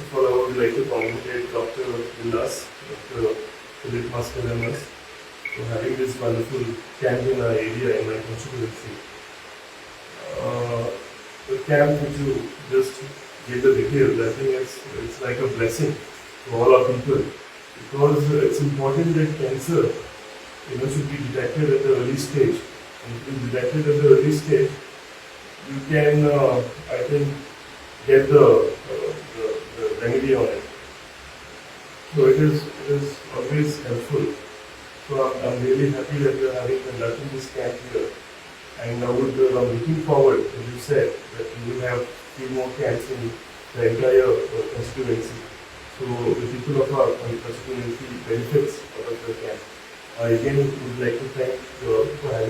of all, I would like to congratulate Dr. Villas, Dr. Philip Maskalamas, for having this wonderful camp in our area, in my constituency. The camp which you just gave the details, I think it's like a blessing to all our people, because it's important that cancer, should be detected at the early stage. And if it is detected at the early stage, you can, I think, get the remedy on it. So it is always helpful. So I'm really happy that we are having conducting this camp here. And I would, I'm looking forward, as you said, that we will have few more camps in the entire constituency. So the people of our constituency benefits out of the camp. I again would like to thank you all for having